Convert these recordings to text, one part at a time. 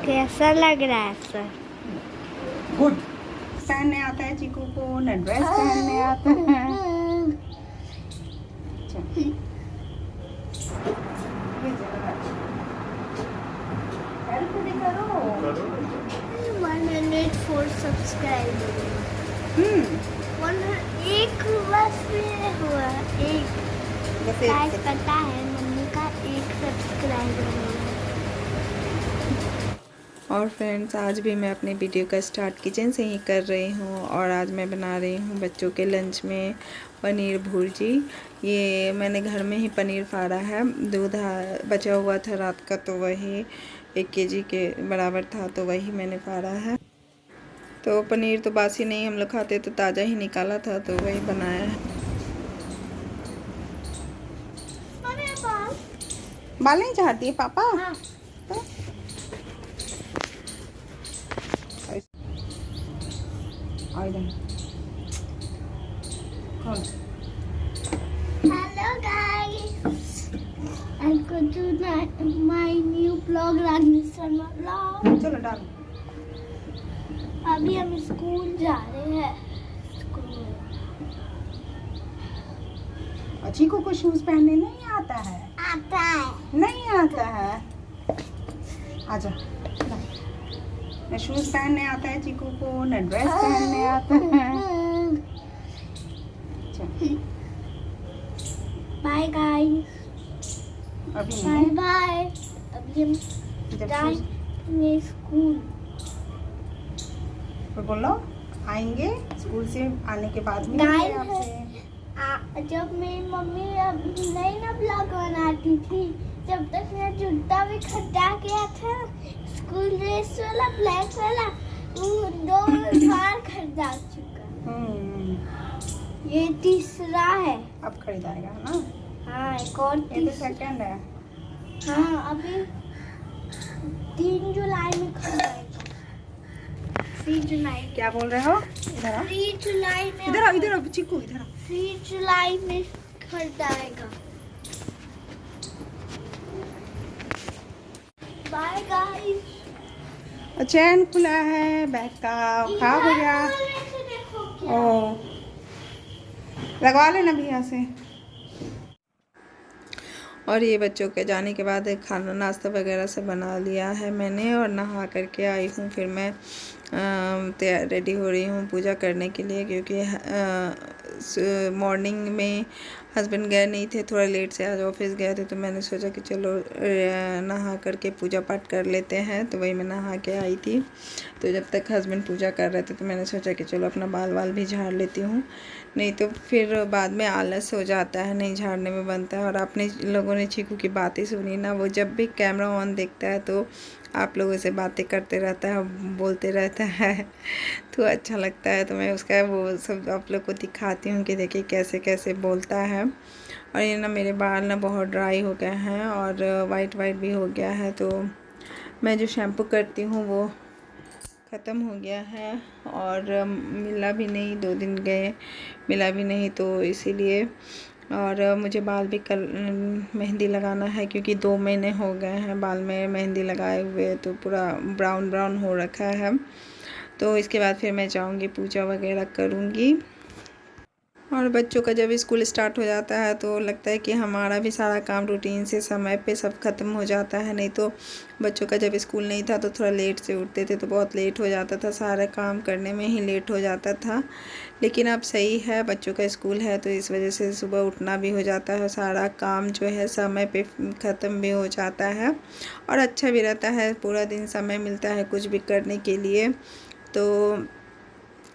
कैसा लग रहा है सर? गुड। पहनने आता है चीकू को, न ड्रेस पहनने आता है। हेल्प भी करो। 104 सब्सक्राइबर। 101 बस में हुआ एक। बस गाइस पता है मम्मी का 1 सब्सक्राइबर हुआ। और फ्रेंड्स, आज भी मैं अपनी वीडियो का स्टार्ट किचन से ही कर रही हूँ और आज मैं बना रही हूँ बच्चों के लंच में पनीर भुर्जी। ये मैंने घर में ही पनीर फाड़ा है। दूध बचा हुआ था रात का, तो वही 1 केजी के बराबर था, तो वही मैंने फाड़ा है। तो पनीर तो बासी नहीं हम लोग खाते, तो ताज़ा ही निकाला था, तो वही बनाया है। बाल नहीं चाहती है पापा? हाँ। तो Hello guys, welcome to my new vlog, Rani Sharma vlog। चलो डालो। अभी हम स्कूल जा रहे हैं। स्कूल चीकू को शूज पहनने नहीं आता है। आता है। नहीं आता है। आजा। न शूज पहनने आता है चीकू को, न ड्रेस पहनने आता है। Bye guys. अभी बाय नहीं। बाय। अभी हम जब जाएंगे स्कूल। तो बोलो आएंगे स्कूल से, आने के बाद में गाइस आपसे। जब मेरी मम्मी अभी नहीं ना ब्लॉग बनाती थी, जब तक मैं जूता भी खरीदा गया था, स्कूल ड्रेस वाला ब्लैक वाला, वो 2 बार खरीदा चुका। ये तीसरा है। अब खरीदाएगा ना? हाँ, एक और ये तो सेकंड है। हाँ, अभी 3 जुलाई में खरीदाएगा। 3 जुलाई। क्या बोल रहे हो? इधर आओ। 3 जुलाई में। इधर आओ, इधर आओ चीकू, इधर आओ। 3 जुलाई में खरीदाएगा। Bye guys. चैन खुला है बैग का, खराब हो गया। ओ, लगवा लेना भैया से। और ये बच्चों के जाने के बाद खाना नाश्ता वगैरह से बना लिया है मैंने और नहा करके आई हूँ। फिर मैं तैयार रेडी हो रही हूँ पूजा करने के लिए, क्योंकि मॉर्निंग में हस्बैंड गए नहीं थे, थोड़ा लेट से आज ऑफिस गए थे, तो मैंने सोचा कि चलो नहा करके पूजा पाठ कर लेते हैं। तो वही मैं नहा के आई थी। तो जब तक हस्बैंड पूजा कर रहे थे, तो मैंने सोचा कि चलो अपना बाल वाल भी झाड़ लेती हूँ, नहीं तो फिर बाद में आलस हो जाता है, नहीं झाड़ने में बनता है। और आपने लोगों ने चीकू की बातें सुनी ना, वो जब भी कैमरा ऑन देखता है तो आप लोगों से बातें करते रहता है, बोलते रहता है, तो अच्छा लगता है। तो मैं उसका वो सब आप लोग को दिखाती हूँ कि देखिए कैसे कैसे बोलता है। और ये ना मेरे बाल ना बहुत ड्राई हो गए हैं और वाइट भी हो गया है, तो मैं जो शैम्पू करती हूँ वो ख़त्म हो गया है और मिला भी नहीं, 2 दिन गए मिला भी नहीं, तो इसीलिए। और मुझे बाल भी कल मेहंदी लगाना है, क्योंकि 2 महीने हो गए हैं बाल में मेहंदी लगाए हुए, तो पूरा ब्राउन हो रखा है। तो इसके बाद फिर मैं जाऊंगी पूजा वगैरह करूंगी। और बच्चों का जब स्कूल स्टार्ट हो जाता है तो लगता है कि हमारा भी सारा काम रूटीन से समय पे सब ख़त्म हो जाता है। नहीं तो बच्चों का जब स्कूल नहीं था तो थोड़ा लेट से उठते थे, तो बहुत लेट हो जाता था, सारा काम करने में ही लेट हो जाता था। लेकिन अब सही है, बच्चों का स्कूल है तो इस वजह से सुबह उठना भी हो जाता है, सारा काम जो है समय पे ख़त्म भी हो जाता है और अच्छा भी रहता है, पूरा दिन समय मिलता है कुछ भी करने के लिए। तो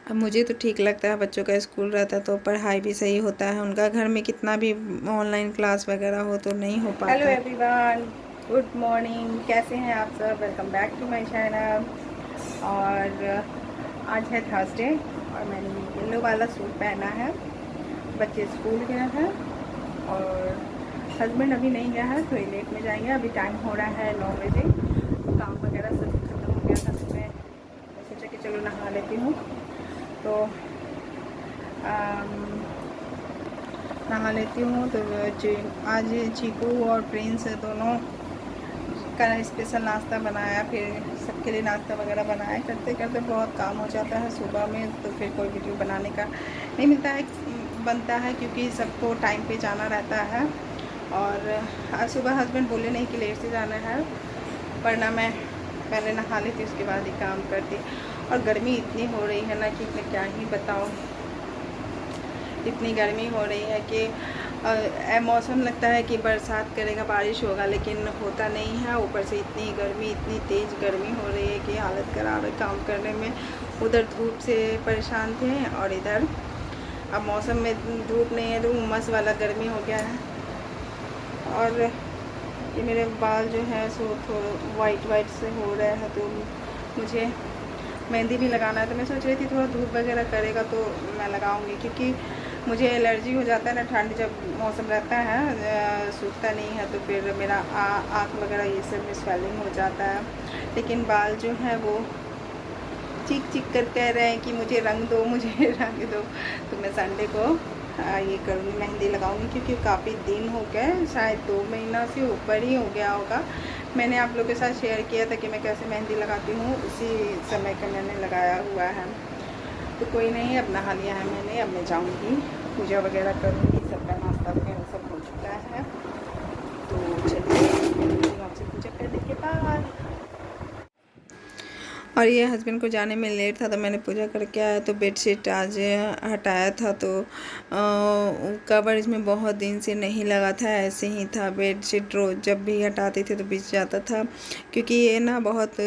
अब मुझे तो ठीक लगता है, बच्चों का स्कूल रहता तो पढ़ाई भी सही होता है, उनका घर में कितना भी ऑनलाइन क्लास वगैरह हो तो नहीं हो पाता। हेलो एवरीवन, गुड मॉर्निंग, कैसे हैं आप सब? Welcome back to my channel. और आज है थर्सडे और मैंने येलो वाला सूट पहना है। बच्चे स्कूल गए हैं और हस्बैंड अभी नहीं गया है, थोड़ी लेट में जाएंगे। अभी टाइम हो रहा है 9 बजे, काम वगैरह सब खत्म हो गया था, तो मैं सोचा कि चलो नहा लेती हूँ। तो नहा लेती हूँ। तो आज चीकू और प्रिंस दोनों का स्पेशल नाश्ता बनाया, फिर सबके लिए नाश्ता वगैरह बनाया। करते करते बहुत काम हो जाता है सुबह में, तो फिर कोई वीडियो बनाने का नहीं मिलता है बनता है, क्योंकि सबको टाइम पे जाना रहता है। और आज सुबह हस्बैंड बोले नहीं कि लेट से जाना है, वरना मैं पहले नहा लेती उसके बाद ही काम करती। और गर्मी इतनी हो रही है ना कि मैं क्या ही बताऊँ, इतनी गर्मी हो रही है कि मौसम लगता है कि बरसात करेगा, बारिश होगा, लेकिन होता नहीं है। ऊपर से इतनी गर्मी, इतनी तेज़ गर्मी हो रही है कि हालत ख़राब है काम करने में। उधर धूप से परेशान थे और इधर अब मौसम में धूप नहीं है तो उमस वाला गर्मी हो गया है। और ये मेरे बाल जो है सो थोड़ा वाइट से हो रहे हैं, तो मुझे मेहंदी भी लगाना है। तो मैं सोच रही थी थोड़ा धूप वगैरह करेगा तो मैं लगाऊंगी, क्योंकि मुझे एलर्जी हो जाता है ना, ठंड जब मौसम रहता है सूखता नहीं है तो फिर मेरा आँख वगैरह ये सब में स्वेलिंग हो जाता है। लेकिन बाल जो है वो चीख कर कह रहे हैं कि मुझे रंग दो, मुझे रंग दो। तो मैं संडे को ये करूँगी, मेहंदी लगाऊंगी, क्योंकि काफ़ी दिन हो गए, शायद 2 महीना से ऊपर ही हो गया होगा। मैंने आप लोगों के साथ शेयर किया था कि मैं कैसे मेहंदी लगाती हूँ, उसी समय का मैंने लगाया हुआ है। तो कोई नहीं, अब नहा लिया है मैंने, अब मैं जाऊँगी पूजा वगैरह करूँगी। सबका नाश्ता वगैरह सब हो चुका है, तो चलिए आपसे पूजा करने के बाद। और ये हस्बैंड को जाने में लेट था तो मैंने पूजा करके आया। तो बेडशीट आज हटाया था, तो कवर इसमें बहुत दिन से नहीं लगा था, ऐसे ही था। बेडशीट रोज जब भी हटाते थे तो बिछ जाता था, क्योंकि ये ना बहुत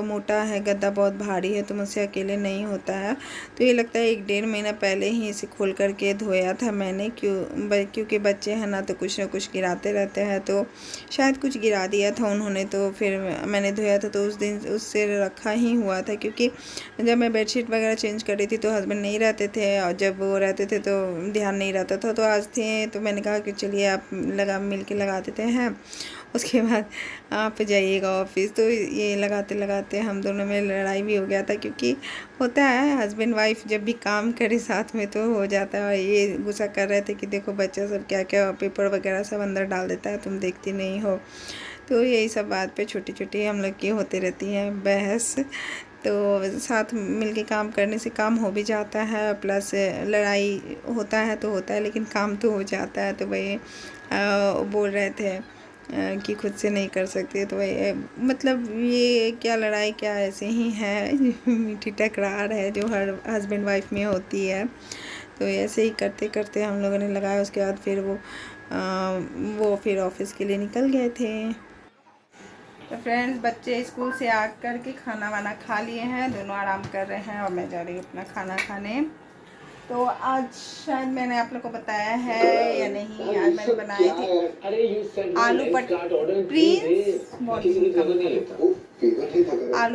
मोटा है, गद्दा बहुत भारी है, तो मुझसे अकेले नहीं होता है। तो ये लगता है 1-1.5 महीना पहले ही इसे खोल करके धोया था मैंने, क्योंकि बच्चे हैं ना तो कुछ ना कुछ गिराते रहते हैं, तो शायद कुछ गिरा दिया था उन्होंने। तो फिर मैंने धोया था, तो उस दिन उससे रखा ही हुआ था, क्योंकि जब मैं बेडशीट वगैरह चेंज कर रही थी तो हस्बैंड नहीं रहते थे, और जब वो रहते थे तो ध्यान नहीं रहता था। तो आज थे तो मैंने कहा कि चलिए आप मिल के लगा देते हैं, उसके बाद आप जाइएगा ऑफिस। तो ये लगाते लगाते हम दोनों में लड़ाई भी हो गया था, क्योंकि होता है हस्बैंड वाइफ जब भी काम करे साथ में तो हो जाता है। और ये गुस्सा कर रहे थे कि देखो बच्चा सब क्या क्या पेपर वगैरह सब अंदर डाल देता है, तुम देखती नहीं हो। तो यही सब बात पे छोटी छोटी हम लोग की होती रहती हैं बहस। तो साथ मिलके काम करने से काम हो भी जाता है, प्लस लड़ाई होता है तो होता है, लेकिन काम तो हो जाता है। तो वही बोल रहे थे कि खुद से नहीं कर सकते, तो वही मतलब ये क्या लड़ाई क्या ऐसे ही है मीठी टकरार है जो हर हस्बैंड वाइफ में होती है। तो ऐसे ही करते करते हम लोगों ने लगाया। उसके बाद फिर वो फिर ऑफिस के लिए निकल गए थे। तो फ्रेंड्स, बच्चे स्कूल से आ कर के खाना वाना खा लिए हैं, दोनों आराम कर रहे हैं और मैं जा रही हूँ अपना खाना खाने। तो आज शायद मैंने आप लोग को बताया है या नहीं, आज मैंने बनाए थे आलू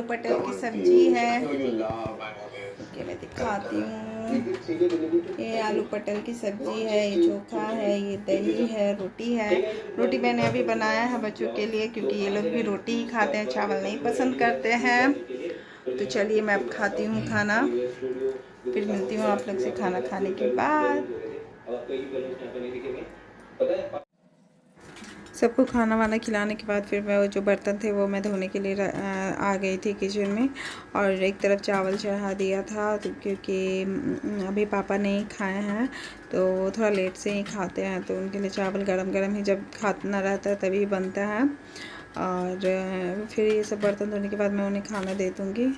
पटेल की सब्जी है। मैं दिखाती हूँ, ये आलू पटेल की सब्जी है, ये चोखा है, ये दही है, रोटी है। रोटी मैंने अभी बनाया है बच्चों के लिए, क्योंकि ये लोग भी रोटी ही खाते हैं, चावल नहीं पसंद करते हैं। तो चलिए मैं अब खाती हूँ खाना, फिर मिलती हूँ आप लोग से खाना खाने के बाद। सबको खाना वाना खिलाने के बाद फिर मैं वो जो बर्तन थे वो मैं धोने के लिए आ गई थी किचन में, और एक तरफ चावल चढ़ा दिया था। तो क्योंकि अभी पापा नहीं खाए हैं तो थोड़ा लेट से ही खाते हैं, तो उनके लिए चावल गरम गरम ही जब खाना रहता है तभी बनता है। और फिर ये सब बर्तन धोने के बाद मैं उन्हें खाना दे दूँगी।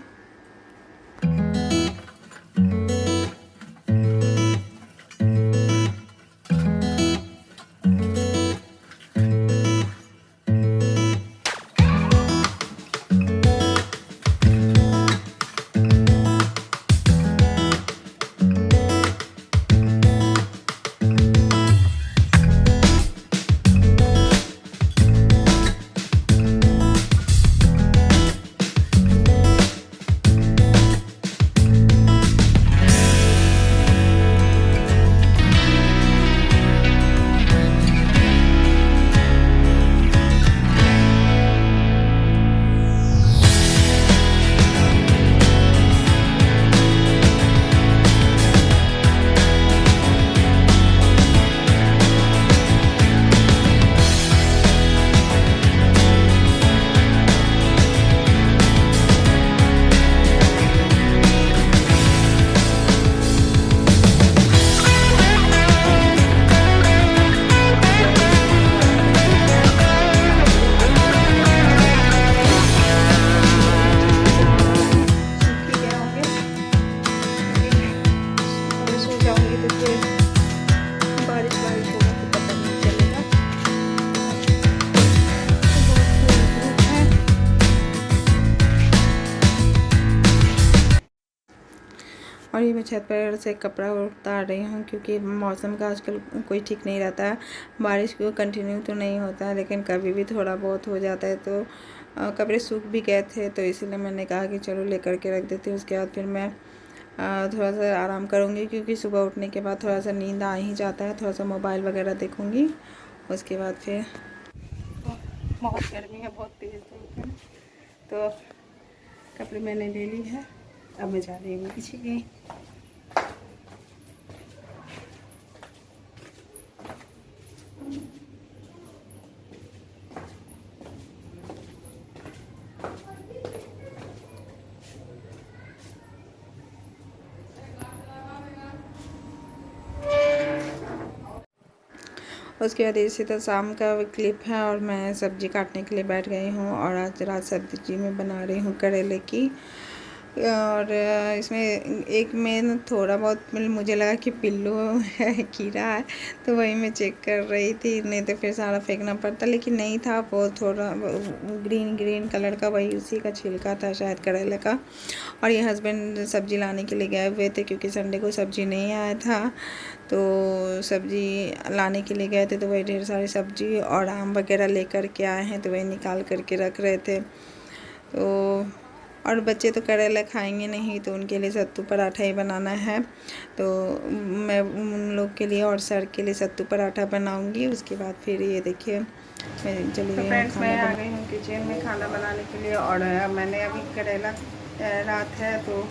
और ये मैं छत पर से कपड़ा उतार रही हूँ क्योंकि मौसम का आजकल कोई ठीक नहीं रहता है। बारिश को कंटिन्यू तो नहीं होता है, लेकिन कभी भी थोड़ा बहुत हो जाता है। तो कपड़े सूख भी गए थे, तो इसीलिए मैंने कहा कि चलो लेकर के रख देती हूँ। उसके बाद फिर मैं थोड़ा सा आराम करूँगी क्योंकि सुबह उठने के बाद थोड़ा सा नींद आ ही जाता है। थोड़ा सा मोबाइल वगैरह देखूँगी, उसके बाद फिर बहुत गर्मी है, बहुत तेज़ धूप है। तो कपड़े मैंने ले ली है, अब मैं जा रही हूँ पीछे। उसके बाद इसी तरह शाम का क्लिप है और मैं सब्ज़ी काटने के लिए बैठ गई हूँ। और आज रात सब्ज़ी में बना रही हूँ करेले की। और इसमें एक में थोड़ा बहुत मुझे लगा कि पिल्लू है, कीड़ा है, तो वही मैं चेक कर रही थी, नहीं तो फिर सारा फेंकना पड़ता, लेकिन नहीं था। वो थोड़ा ग्रीन कलर का, वही उसी का छिलका था शायद करेले का। और ये हस्बैंड सब्ज़ी लाने के लिए गए हुए थे क्योंकि संडे को सब्ज़ी नहीं आया था, तो सब्ज़ी लाने के लिए गए थे। तो वही ढेर सारी सब्ज़ी और आम वगैरह लेकर के आए हैं, तो वही निकाल करके रख रहे थे। तो और बच्चे तो करेला खाएंगे नहीं, तो उनके लिए सत्तू पराठा ही बनाना है। तो मैं उन लोग के लिए और सर के लिए सत्तू पराठा बनाऊंगी। उसके बाद फिर ये देखिए मैं चली गई हूँ, मैं आ गई हूँ किचन में खाना बनाने के लिए। और मैंने अभी करेला रात है, तो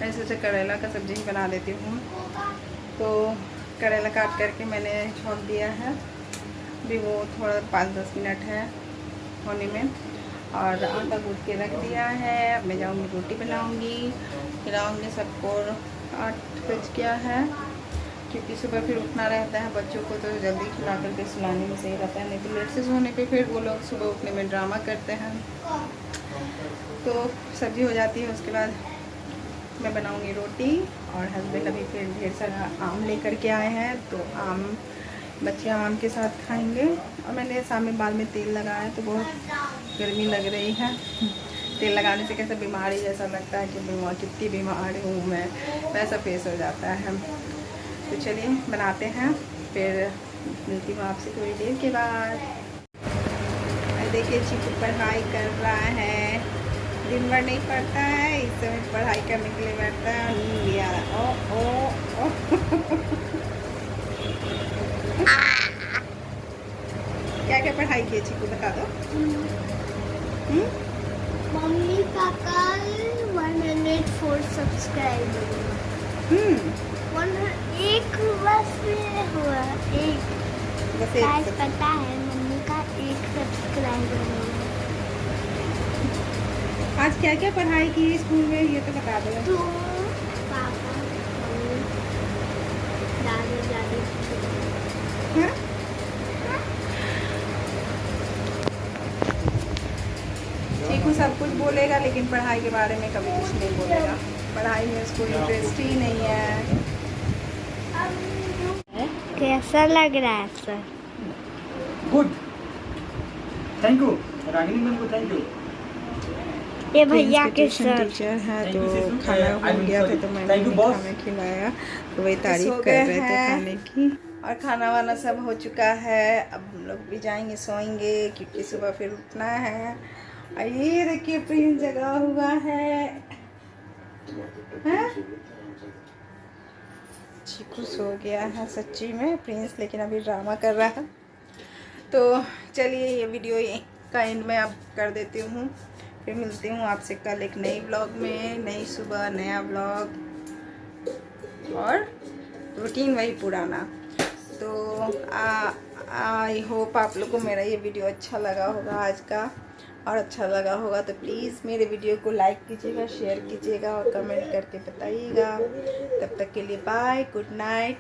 मैं सोचा करेला का सब्ज़ी ही बना देती हूँ। तो करेला काट करके मैंने छोड़ दिया है, अभी वो थोड़ा 5-10 मिनट है होने में। और आटा गूँथ के रख दिया है। अब मैं जाऊँगी रोटी बनाऊँगी, खिलाऊँगी सबको। 8 बज गया है क्योंकि सुबह फिर उठना रहता है बच्चों को, तो जल्दी खिला करके सुलाने में सही रहता है, नहीं तो लेट से सोने पे फिर वो लोग सुबह उठने में ड्रामा करते हैं। तो सब्ज़ी हो जाती है, उसके बाद मैं बनाऊँगी रोटी। और हस्बैंड अभी फिर ढेर सारा आम लेकर के आए हैं, तो आम बच्चे आम के साथ खाएंगे। और मैंने सामने बाल में तेल लगाया, तो बहुत गर्मी लग रही है। तेल लगाने से कैसा बीमारी जैसा लगता है कि कितनी बीमार हूँ मैं, वैसा फेस हो जाता है। तो चलिए बनाते हैं, फिर मिलती हूँ आपसे थोड़ी देर के बाद। देखिए चीकू पढ़ाई कर रहा है, दिन भर नहीं पढ़ता है, इस समय पढ़ाई करने के लिए बैठता है। नींद आ रहा ओ क्या क्या पढ़ाई की चीकू बता दो। मम्मी का कल 104 सब्सक्राइबर। एक बस हुआ, एक बस पता है मम्मी का 1 सब्सक्राइबर हुआ। आज क्या क्या पढ़ाई की स्कूल में ये तो बता दो। तो पापा दादा दादी चीकू सब कुछ बोलेगा, लेकिन पढ़ाई के बारे में कभी कुछ नहीं बोलेगा। पढ़ाई में उसको इंटरेस्ट ही नहीं है। कैसा लग रहा है sir? Good, thank you Ragini ma'am को, थैंक यू। ये भैया के सर टीचर हैं, तो खाना हो गया था, तो मैंने खाना खिलाया, तो वही तारीफ कर रहे थे खाने की। और खाना वाना सब हो चुका है, अब हम लोग भी जाएंगे सोएंगे क्योंकि सुबह फिर उठना है। और ये देखिए प्रिंस जगा हुआ है, चीकू सो गया है सच्ची में प्रिंस, लेकिन अभी ड्रामा कर रहा है। तो चलिए ये वीडियो का एंड में अब कर देती हूँ, फिर मिलती हूँ आपसे कल एक नई ब्लॉग में, नई सुबह नया ब्लॉग और रूटीन वही पुराना। तो आई होप आप लोग को मेरा ये वीडियो अच्छा लगा होगा आज का, और अच्छा लगा होगा तो प्लीज़ मेरे वीडियो को लाइक कीजिएगा, शेयर कीजिएगा और कमेंट करके बताइएगा। तब तक के लिए बाय, गुड नाइट।